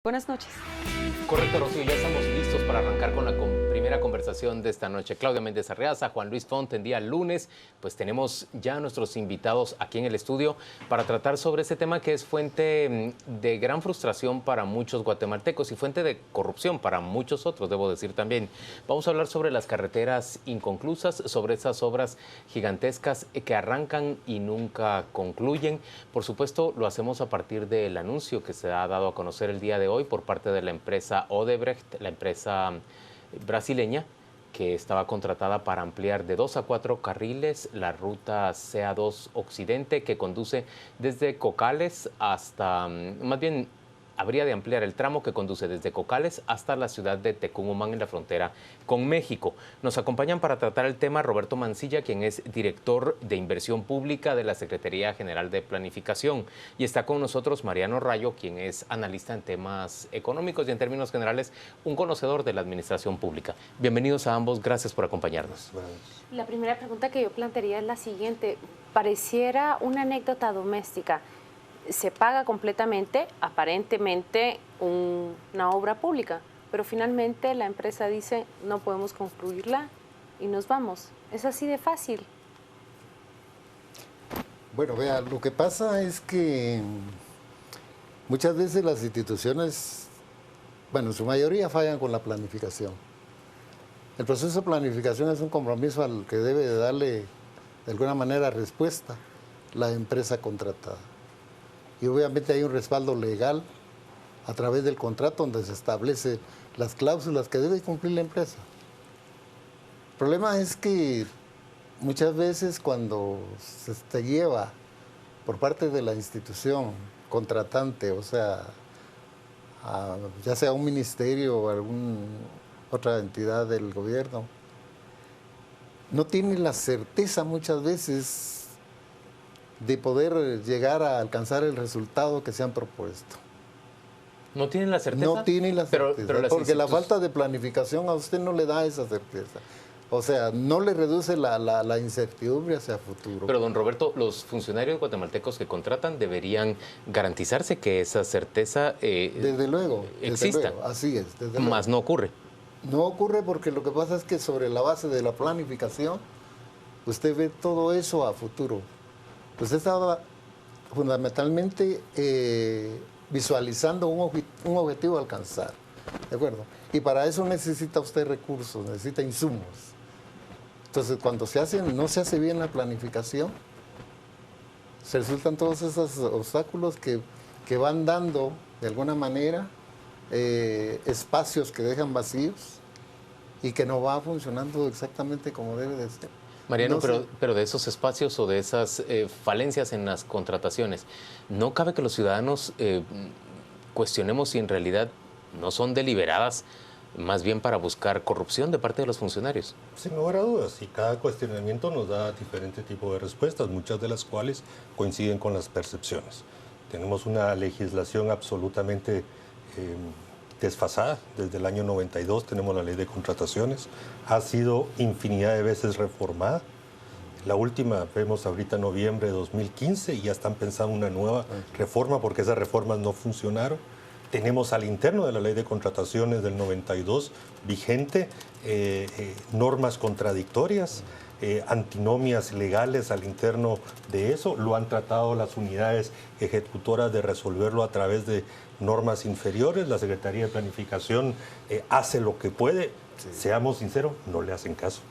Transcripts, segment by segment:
Buenas noches. Correcto, Rocío, ya estamos listos para arrancar con la primera conversación de esta noche. Claudia Méndez Arreaza, Juan Luis Font, en día lunes, pues tenemos ya a nuestros invitados aquí en el estudio para tratar sobre este tema que es fuente de gran frustración para muchos guatemaltecos y fuente de corrupción para muchos otros, debo decir también. Vamos a hablar sobre las carreteras inconclusas, sobre esas obras gigantescas que arrancan y nunca concluyen. Por supuesto, lo hacemos a partir del anuncio que se ha dado a conocer el día de hoy por parte de la empresa Odebrecht, la empresa brasileña, que estaba contratada para ampliar de 2 a 4 carriles la ruta CA2 Occidente, que conduce desde Cocales hasta, más bien, habría de ampliar el tramo que conduce desde Cocales hasta la ciudad de Tecumumán en la frontera con México. Nos acompañan para tratar el tema Roberto Mancilla, quien es director de Inversión Pública de la Secretaría General de Planificación. Y está con nosotros Mariano Rayo, quien es analista en temas económicos y en términos generales un conocedor de la administración pública. Bienvenidos a ambos, gracias por acompañarnos. La primera pregunta que yo plantearía es la siguiente. Pareciera una anécdota doméstica. Se paga completamente, aparentemente, una obra pública, pero finalmente la empresa dice no podemos concluirla y nos vamos. Es así de fácil. Bueno, vea, lo que pasa es que muchas veces las instituciones, bueno, en su mayoría fallan con la planificación. El proceso de planificación es un compromiso al que debe de darle de alguna manera respuesta la empresa contratada. Y obviamente hay un respaldo legal a través del contrato donde se establece las cláusulas que debe cumplir la empresa. El problema es que muchas veces cuando se lleva por parte de la institución contratante, o sea, ya sea un ministerio o alguna otra entidad del gobierno, no tiene la certeza muchas veces de poder llegar a alcanzar el resultado que se han propuesto. ¿No tienen la certeza? No tienen la certeza, pero porque la falta de planificación a usted no le da esa certeza. O sea, no le reduce la incertidumbre hacia el futuro. Pero, don Roberto, los funcionarios guatemaltecos que contratan deberían garantizarse que esa certeza desde luego, exista. Desde luego, así es. Desde Más luego. no ocurre. No ocurre porque lo que pasa es que sobre la base de la planificación, usted ve todo eso a futuro. Usted estaba fundamentalmente visualizando un objetivo a alcanzar, ¿de acuerdo? Y para eso necesita usted recursos, necesita insumos. Entonces, cuando no se hace bien la planificación, se resultan todos esos obstáculos que van dando, de alguna manera, espacios que dejan vacíos y que no va funcionando exactamente como debe de ser. Mariano, pero de esos espacios o de esas falencias en las contrataciones, ¿no cabe que los ciudadanos cuestionemos si en realidad no son deliberadas, más bien para buscar corrupción de parte de los funcionarios? Sin lugar a dudas, y cada cuestionamiento nos da diferente tipo de respuestas, muchas de las cuales coinciden con las percepciones. Tenemos una legislación absolutamente desfasada. Desde el año 92 tenemos la ley de contrataciones, ha sido infinidad de veces reformada. La última vemos ahorita en noviembre de 2015 y ya están pensando una nueva reforma porque esas reformas no funcionaron. Tenemos al interno de la ley de contrataciones del 92 vigente normas contradictorias, antinomias legales al interno de eso. Lo han tratado las unidades ejecutoras de resolverlo a través de normas inferiores. La Secretaría de Planificación hace lo que puede. Sí. Seamos sinceros, no le hacen caso.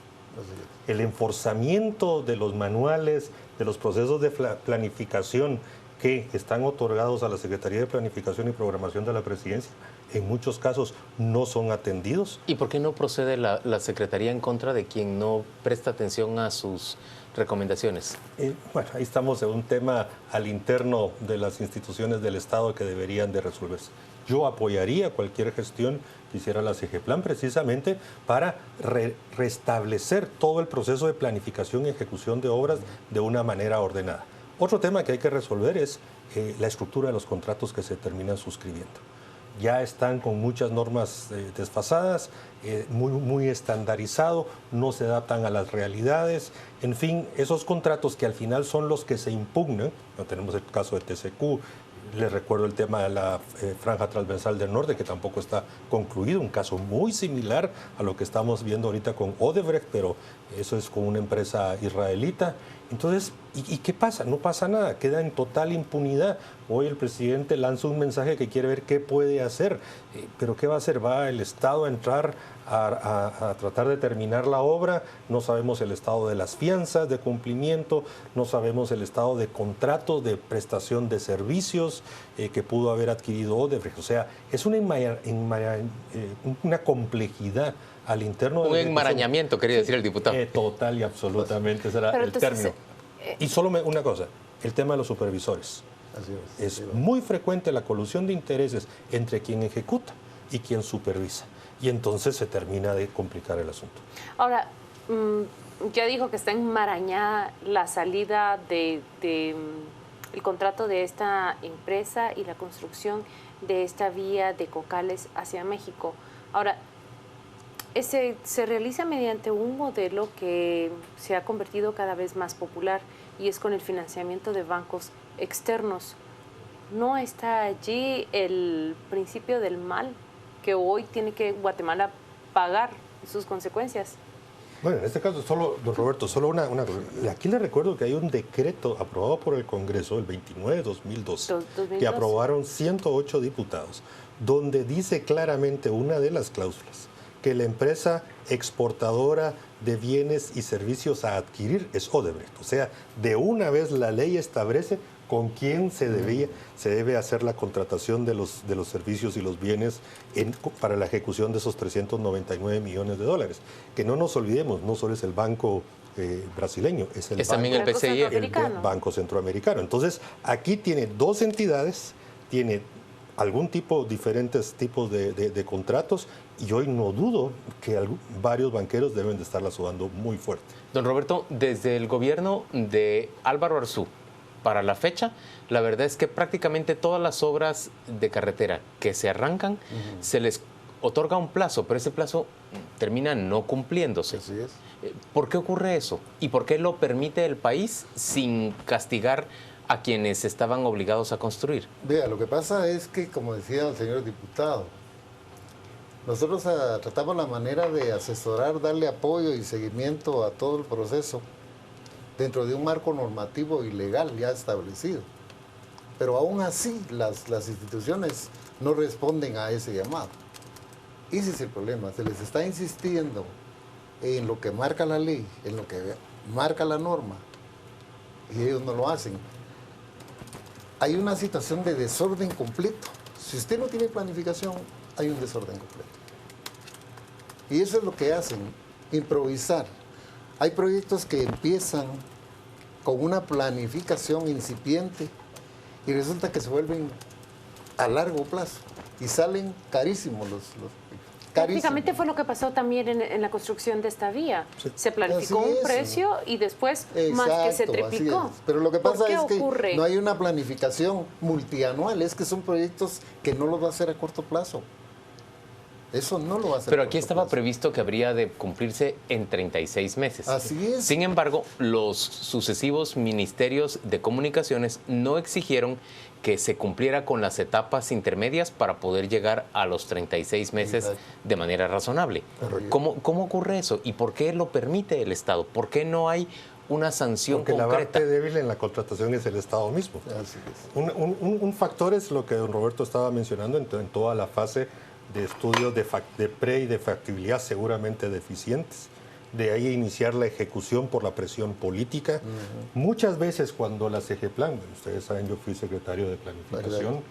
El enforzamiento de los manuales, de los procesos de planificación que están otorgados a la Secretaría de Planificación y Programación de la Presidencia, en muchos casos no son atendidos. ¿Y por qué no procede la Secretaría en contra de quien no presta atención a sus recomendaciones? Bueno, ahí estamos en un tema al interno de las instituciones del Estado que deberían de resolverse. Yo apoyaría cualquier gestión que hiciera la CGPLAN precisamente para restablecer todo el proceso de planificación y ejecución de obras de una manera ordenada. Otro tema que hay que resolver es la estructura de los contratos que se terminan suscribiendo. Ya están con muchas normas desfasadas, muy estandarizado, no se adaptan a las realidades. En fin, esos contratos que al final son los que se impugnan, no tenemos el caso de TCQ, Les recuerdo el tema de la franja transversal del norte, que tampoco está concluido, un caso muy similar a lo que estamos viendo ahorita con Odebrecht, pero eso es con una empresa israelita. Entonces, ¿y qué pasa? No pasa nada, queda en total impunidad. Hoy el presidente lanza un mensaje que quiere ver qué puede hacer, pero ¿qué va a hacer? ¿Va el Estado a entrar a tratar de terminar la obra? No sabemos el estado de las fianzas de cumplimiento, no sabemos el estado de contratos de prestación de servicios que pudo haber adquirido Odebrecht. O sea, es una complejidad al interno. Un enmarañamiento, quería decir el diputado. Total y absolutamente, ese era el término. Y solo una cosa, el tema de los supervisores. Así Es muy frecuente la colusión de intereses entre quien ejecuta y quien supervisa. Y entonces se termina de complicar el asunto. Ahora, ya dijo que está enmarañada la salida el contrato de esta empresa y la construcción de esta vía de Cocales hacia México. Ahora, se realiza mediante un modelo que se ha convertido cada vez más popular y es con el financiamiento de bancos externos. ¿No está allí el principio del mal que hoy tiene que Guatemala pagar sus consecuencias? Bueno, en este caso, don Roberto, solo una cosa. Aquí le recuerdo que hay un decreto aprobado por el Congreso el 29 de 2012, que aprobaron 108 diputados, donde dice claramente una de las cláusulas, que la empresa exportadora de bienes y servicios a adquirir es Odebrecht. O sea, de una vez la ley establece con quién se debe hacer la contratación de los servicios y los bienes para la ejecución de esos 399 millones de dólares. Que no nos olvidemos, no solo es el banco brasileño, es también el BCI, el Banco Centroamericano. Entonces, aquí tiene dos entidades, tiene diferentes tipos de contratos, y hoy no dudo que varios banqueros deben de estarla sudando muy fuerte. Don Roberto, desde el gobierno de Álvaro Arzú para la fecha, la verdad es que prácticamente todas las obras de carretera que se arrancan, se les otorga un plazo, pero ese plazo termina no cumpliéndose. Así es. ¿Por qué ocurre eso? ¿Y por qué lo permite el país sin castigar a quienes estaban obligados a construir? Vea, lo que pasa es que, como decía el señor diputado, nosotros tratamos la manera de asesorar, darle apoyo y seguimiento a todo el proceso dentro de un marco normativo y legal ya establecido. Pero aún así las instituciones no responden a ese llamado. Ese es el problema, se les está insistiendo en lo que marca la ley, en lo que marca la norma, y ellos no lo hacen. Hay una situación de desorden completo. Si usted no tiene planificación, hay un desorden completo. Y eso es lo que hacen, improvisar. Hay proyectos que empiezan con una planificación incipiente y resulta que se vuelven a largo plazo y salen carísimos Prácticamente fue lo que pasó también en la construcción de esta vía. Sí. Se planificó un precio y después más que se triplicó. Pero lo que pasa es que no hay una planificación multianual, es que son proyectos que no los va a hacer a corto plazo. Eso no lo va a hacer. Pero aquí estaba previsto que habría de cumplirse en 36 meses. Así es. Sin embargo, los sucesivos ministerios de comunicaciones no exigieron que se cumpliera con las etapas intermedias para poder llegar a los 36 meses de manera razonable. ¿Cómo ocurre eso? ¿Y por qué lo permite el Estado? ¿Por qué no hay una sanción concreta? Porque la parte débil en la contratación es el Estado mismo. Así es. Un factor es lo que don Roberto estaba mencionando en toda la fase de estudios de pre y de factibilidad seguramente deficientes. De ahí iniciar la ejecución por la presión política. Muchas veces cuando la CGPLAN, ustedes saben, yo fui secretario de planificación,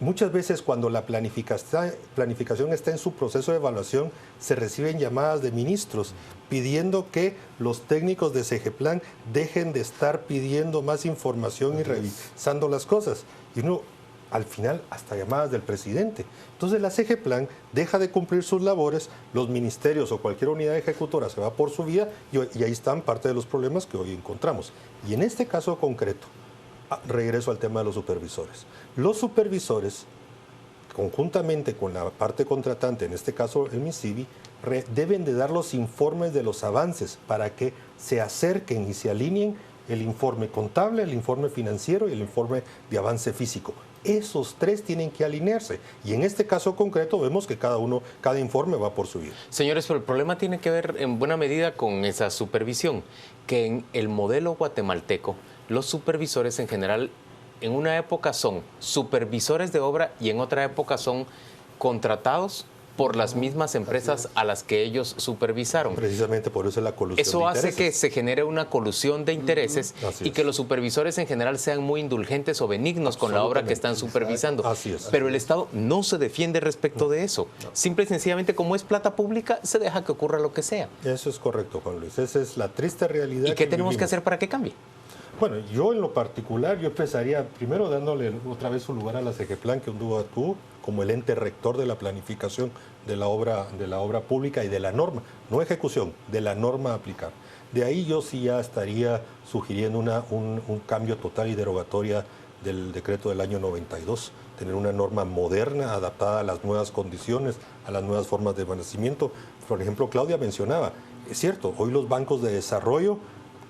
muchas veces cuando la planificación está en su proceso de evaluación, se reciben llamadas de ministros pidiendo que los técnicos de CGPLAN dejen de estar pidiendo más información y revisando las cosas. Y uno, al final, hasta llamadas del presidente. Entonces la CGPLAN deja de cumplir sus labores, los ministerios o cualquier unidad ejecutora se va por su vía y ahí están parte de los problemas que hoy encontramos. Y en este caso concreto, regreso al tema de los supervisores. Los supervisores, conjuntamente con la parte contratante, en este caso el MISIBI, deben de dar los informes de los avances para que se acerquen y se alineen el informe contable, el informe financiero y el informe de avance físico. Esos tres tienen que alinearse y en este caso concreto vemos que cada informe va por su vida. Señores, pero el problema tiene que ver en buena medida con esa supervisión, que en el modelo guatemalteco los supervisores en general en una época son supervisores de obra y en otra época son contratados por las mismas empresas a las que ellos supervisaron. Precisamente por eso es la colusión Eso de hace intereses. que se genere una colusión de intereses Así y es. que los supervisores en general sean muy indulgentes o benignos con la obra que están supervisando. Así es. Pero el Estado no se defiende respecto de eso. Simple y sencillamente, como es plata pública, se deja que ocurra lo que sea. Eso es correcto, Juan Luis. Esa es la triste realidad. ¿Y qué tenemos que vivimos. hacer para que cambie? Bueno, yo en lo particular, yo empezaría primero dándole otra vez su lugar a la CEGEPLAN, que tú como el ente rector de la planificación de la obra pública y de la norma, no ejecución, de la norma a aplicar. De ahí yo sí ya estaría sugiriendo un cambio total y derogatoria del decreto del año 92, tener una norma moderna, adaptada a las nuevas condiciones, a las nuevas formas de nacimiento. Por ejemplo, Claudia mencionaba, es cierto, hoy los bancos de desarrollo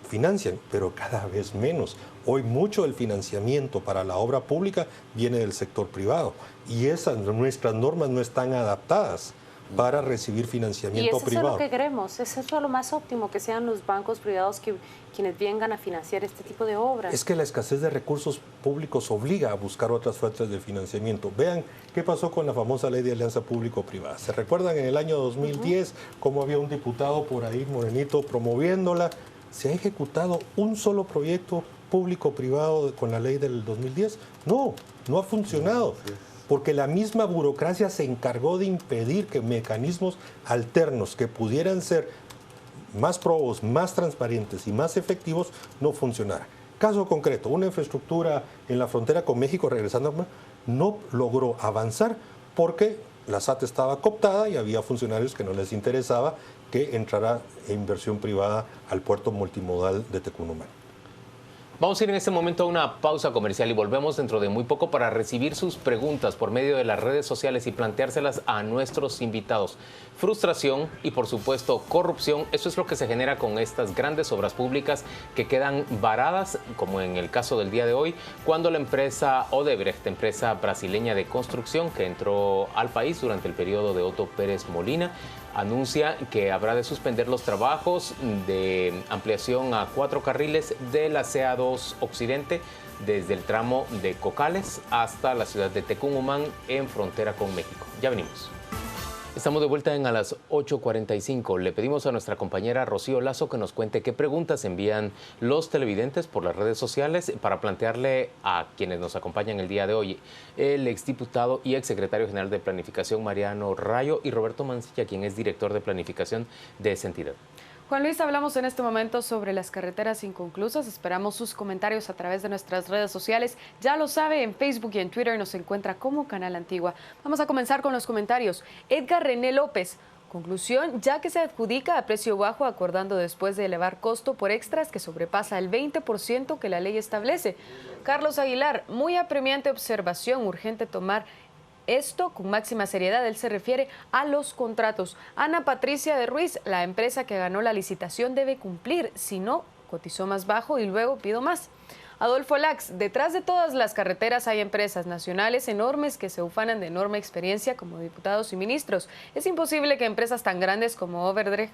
financian, pero cada vez menos. Hoy mucho del financiamiento para la obra pública viene del sector privado y nuestras normas no están adaptadas para recibir financiamiento y eso privado. es lo que queremos, eso es lo más óptimo, que sean los bancos privados quienes vengan a financiar este tipo de obras. Es que la escasez de recursos públicos obliga a buscar otras fuentes de financiamiento. Vean qué pasó con la famosa ley de alianza público-privada. ¿Se recuerdan en el año 2010 cómo había un diputado por ahí, morenito, promoviéndola? ¿Se ha ejecutado un solo proyecto público-privado con la ley del 2010? No, no ha funcionado. Porque la misma burocracia se encargó de impedir que mecanismos alternos que pudieran ser más probos, más transparentes y más efectivos no funcionaran. Caso concreto, una infraestructura en la frontera con México, regresando, no logró avanzar porque la SAT estaba cooptada y había funcionarios que no les interesaba que entrara inversión privada al puerto multimodal de Tecunumán. Vamos a ir en este momento a una pausa comercial y volvemos dentro de muy poco para recibir sus preguntas por medio de las redes sociales y planteárselas a nuestros invitados. Frustración y, por supuesto, corrupción, eso es lo que se genera con estas grandes obras públicas que quedan varadas, como en el caso del día de hoy, cuando la empresa Odebrecht, empresa brasileña de construcción que entró al país durante el periodo de Otto Pérez Molina, anuncia que habrá de suspender los trabajos de ampliación a 4 carriles de la CA2 Occidente desde el tramo de Cocales hasta la ciudad de Tecunumán en frontera con México. Ya venimos. Estamos de vuelta a las 8:45. Le pedimos a nuestra compañera Rocío Lazo que nos cuente qué preguntas envían los televidentes por las redes sociales para plantearle a quienes nos acompañan el día de hoy, el exdiputado y exsecretario general de Planificación Mariano Rayo y Roberto Mancilla, quien es director de Planificación de esa entidad. Juan Luis, hablamos en este momento sobre las carreteras inconclusas. Esperamos sus comentarios a través de nuestras redes sociales. Ya lo sabe, en Facebook y en Twitter nos encuentra como Canal Antigua. Vamos a comenzar con los comentarios. Edgar René López. Conclusión, ya que se adjudica a precio bajo, acordando después de elevar costo por extras que sobrepasa el 20% que la ley establece. Carlos Aguilar, muy apremiante observación, urgente tomar esto con máxima seriedad. Él se refiere a los contratos. Ana Patricia de Ruiz, la empresa que ganó la licitación debe cumplir, si no, cotizó más bajo y luego pido más. Adolfo Lax, detrás de todas las carreteras hay empresas nacionales enormes que se ufanan de enorme experiencia como diputados y ministros. Es imposible que empresas tan grandes como Odebrecht,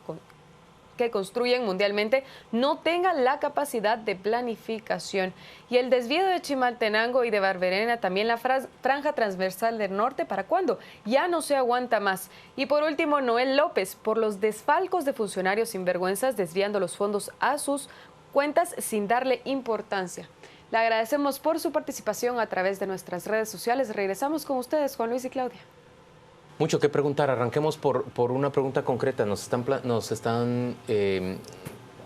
que construyen mundialmente, no tengan la capacidad de planificación. Y el desvío de Chimaltenango y de Barberena, también la franja transversal del norte, ¿para cuándo? Ya no se aguanta más. Y por último, Noel López, por los desfalcos de funcionarios sinvergüenzas desviando los fondos a sus cuentas sin darle importancia. Le agradecemos por su participación a través de nuestras redes sociales. Regresamos con ustedes, Juan Luis y Claudia. Mucho que preguntar. Arranquemos por una pregunta concreta. Nos están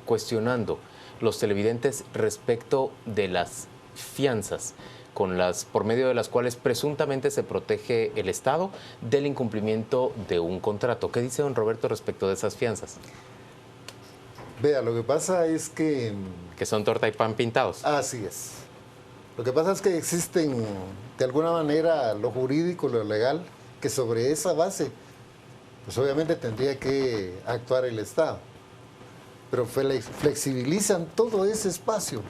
cuestionando los televidentes respecto de las fianzas por medio de las cuales presuntamente se protege el Estado del incumplimiento de un contrato. ¿Qué dice don Roberto respecto de esas fianzas? Vea, lo que pasa es que... Que son torta y pan pintados. Así es. Lo que pasa es que existen, de alguna manera, lo jurídico, lo legal, que sobre esa base, pues obviamente tendría que actuar el Estado. pero flexibilizan todo ese espacio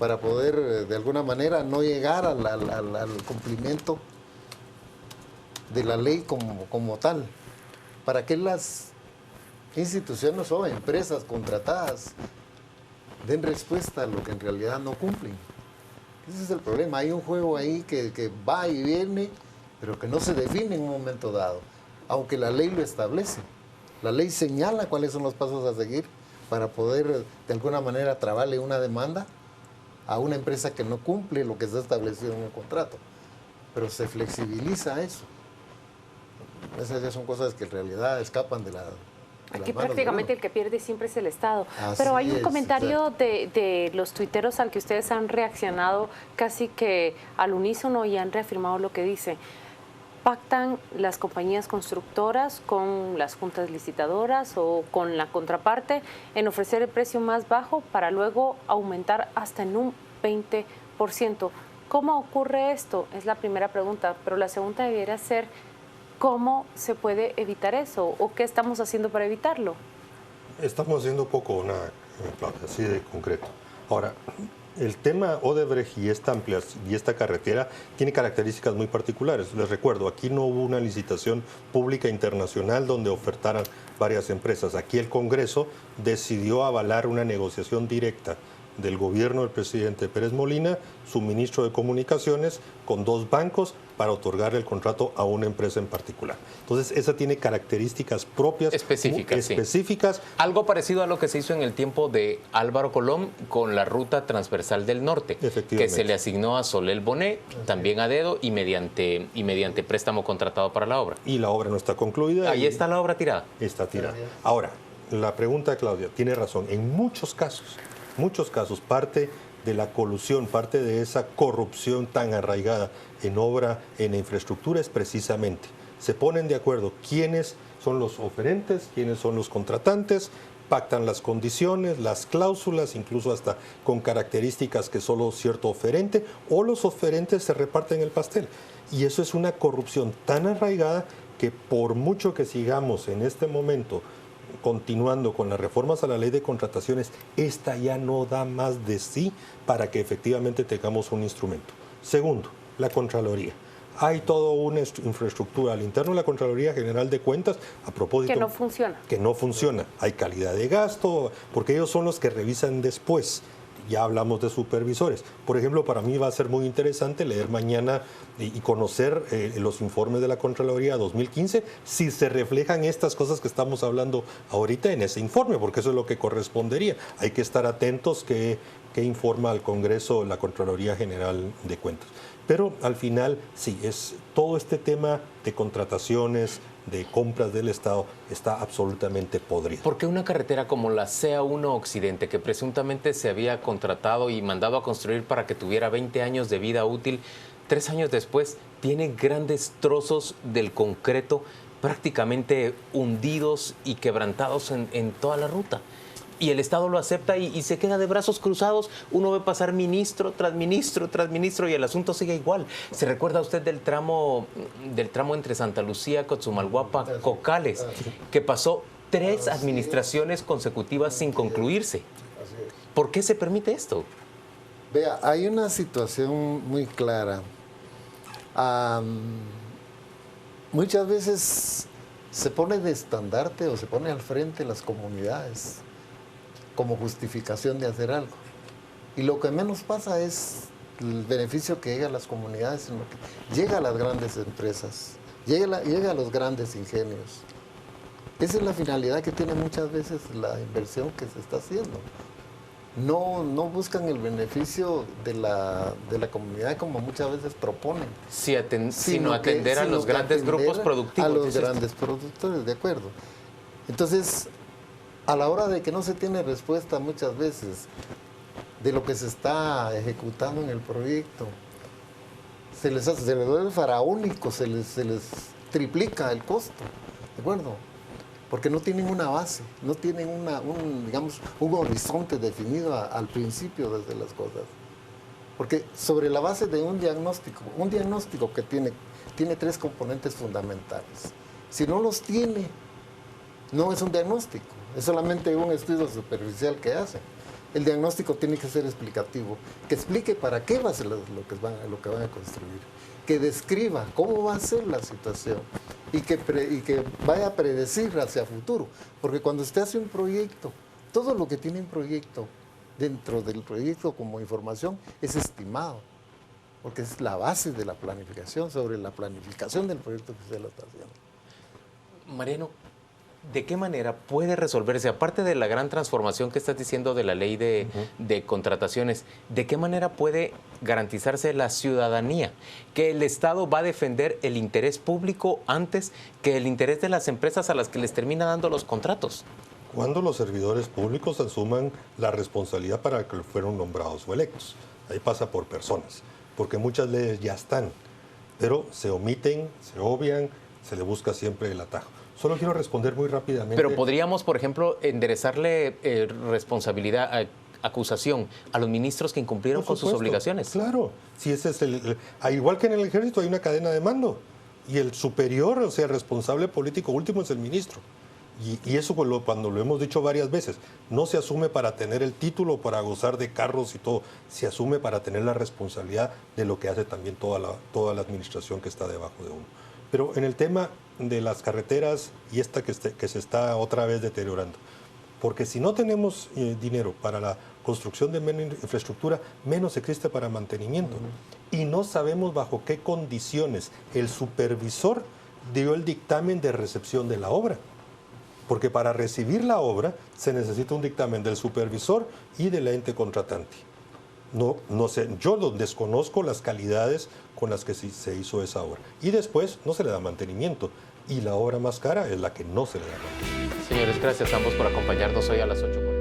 para poder de alguna manera no llegar al cumplimiento de la ley como tal, para que las instituciones o empresas contratadas den respuesta a lo que en realidad no cumplen. Ese es el problema. Hay un juego ahí que va y viene, pero que no se define en un momento dado, aunque la ley lo establece. La ley señala cuáles son los pasos a seguir para poder de alguna manera trabarle una demanda a una empresa que no cumple lo que está establecido en el contrato. Pero se flexibiliza eso. Esas ya son cosas que en realidad escapan de la... Aquí prácticamente el que pierde siempre es el Estado. Así Pero hay un es, comentario de los tuiteros al que ustedes han reaccionado casi que al unísono y han reafirmado lo que dice. ¿Pactan las compañías constructoras con las juntas licitadoras o con la contraparte en ofrecer el precio más bajo para luego aumentar hasta en un 20%? ¿Cómo ocurre esto? Es la primera pregunta, pero la segunda debería ser ¿cómo se puede evitar eso o qué estamos haciendo para evitarlo? Estamos haciendo poco, Claudia, así de concreto. Ahora, el tema Odebrecht y esta carretera tiene características muy particulares. Les recuerdo, aquí no hubo una licitación pública internacional donde ofertaran varias empresas. Aquí el Congreso decidió avalar una negociación directa del gobierno del presidente Pérez Molina, su ministro de Comunicaciones, con 2 bancos para otorgar el contrato a una empresa en particular. Entonces, esa tiene características propias. Específicas. Sí. Algo parecido a lo que se hizo en el tiempo de Álvaro Colón con la ruta transversal del norte, que se le asignó a Solel Bonet, también a dedo y mediante préstamo contratado para la obra. Y la obra no está concluida. Ahí está la obra tirada. Está tirada. Ahora, la pregunta de Claudia tiene razón. En muchos casos, parte de la colusión, parte de esa corrupción tan arraigada en obra, en infraestructura, es precisamente, se ponen de acuerdo quiénes son los oferentes, quiénes son los contratantes, pactan las condiciones, las cláusulas, incluso hasta con características que solo cierto oferente, o los oferentes se reparten el pastel. Y eso es una corrupción tan arraigada que por mucho que sigamos en este momento continuando con las reformas a la ley de contrataciones, esta ya no da más de sí para que efectivamente tengamos un instrumento. Segundo, la Contraloría. Hay toda una infraestructura al interno de la Contraloría General de Cuentas, a propósito... Que no funciona. Que no funciona. Hay calidad de gasto, porque ellos son los que revisan después. Ya hablamos de supervisores. Por ejemplo, para mí va a ser muy interesante leer mañana y conocer los informes de la Contraloría 2015, si se reflejan estas cosas que estamos hablando ahorita en ese informe, porque eso es lo que correspondería. Hay que estar atentos que informa al Congreso la Contraloría General de Cuentas. Pero al final, sí, es todo este tema de contrataciones, de compras del Estado, está absolutamente podrido. ¿Por qué una carretera como la CA1 Occidente, que presuntamente se había contratado y mandado a construir para que tuviera 20 años de vida útil, 3 años después tiene grandes trozos del concreto prácticamente hundidos y quebrantados en toda la ruta? Y el Estado lo acepta y se queda de brazos cruzados. Uno ve pasar ministro tras ministro tras ministro y el asunto sigue igual. ¿Se recuerda usted del tramo entre Santa Lucía, Cotzumalguapa, Cocales, que pasó 3 administraciones consecutivas sin concluirse? ¿Por qué se permite esto? Vea, hay una situación muy clara. Muchas veces se pone de estandarte o se pone al frente las comunidades como justificación de hacer algo. Y lo que menos pasa es el beneficio que llega a las comunidades, sino que llega a las grandes empresas, llega a los grandes ingenios. Esa es la finalidad que tiene muchas veces la inversión que se está haciendo. No buscan el beneficio de la comunidad como muchas veces proponen. Sino atender a los grandes grupos productivos. A los grandes productores, de acuerdo. Entonces, a la hora de que no se tiene respuesta muchas veces de lo que se está ejecutando en el proyecto, se les vuelve faraónico, se les triplica el costo, ¿de acuerdo? Porque no tienen una base, no tienen un horizonte definido al principio desde las cosas. Porque sobre la base de un diagnóstico que tiene 3 componentes fundamentales. Si no los tiene, No es un diagnóstico, es solamente un estudio superficial que hacen. El diagnóstico tiene que ser explicativo, que explique para qué va a ser lo que van a construir, que describa cómo va a ser la situación y que vaya a predecir hacia futuro. Porque cuando usted hace un proyecto, todo lo que tiene un proyecto dentro del proyecto como información es estimado, porque es la base de la planificación, sobre la planificación del proyecto que usted lo está haciendo. Mariano, ¿de qué manera puede resolverse, aparte de la gran transformación que estás diciendo de la ley de contrataciones, de qué manera puede garantizarse la ciudadanía, que el Estado va a defender el interés público antes que el interés de las empresas a las que les termina dando los contratos? Cuando los servidores públicos asuman la responsabilidad para que fueron nombrados o electos. Ahí pasa por personas, porque muchas leyes ya están, pero se omiten, se obvian, se le busca siempre el atajo. Solo quiero responder muy rápidamente. Pero podríamos, por ejemplo, enderezarle responsabilidad, acusación a los ministros que incumplieron con sus obligaciones. Claro, si ese es igual que en el ejército hay una cadena de mando y el superior, o sea, el responsable político último es el ministro. Y eso cuando lo hemos dicho varias veces, no se asume para tener el título, para gozar de carros y todo, se asume para tener la responsabilidad de lo que hace también toda la administración que está debajo de uno. Pero en el tema de las carreteras y esta que se está otra vez deteriorando, porque si no tenemos dinero para la construcción de menos infraestructura, menos existe para mantenimiento. Y no sabemos bajo qué condiciones el supervisor dio el dictamen de recepción de la obra. Porque para recibir la obra se necesita un dictamen del supervisor y del ente contratante. No sé, yo desconozco las calidades con las que se hizo esa obra. Y después no se le da mantenimiento. Y la obra más cara es la que no se le da mantenimiento. Señores, gracias a ambos por acompañarnos hoy a las 8:40.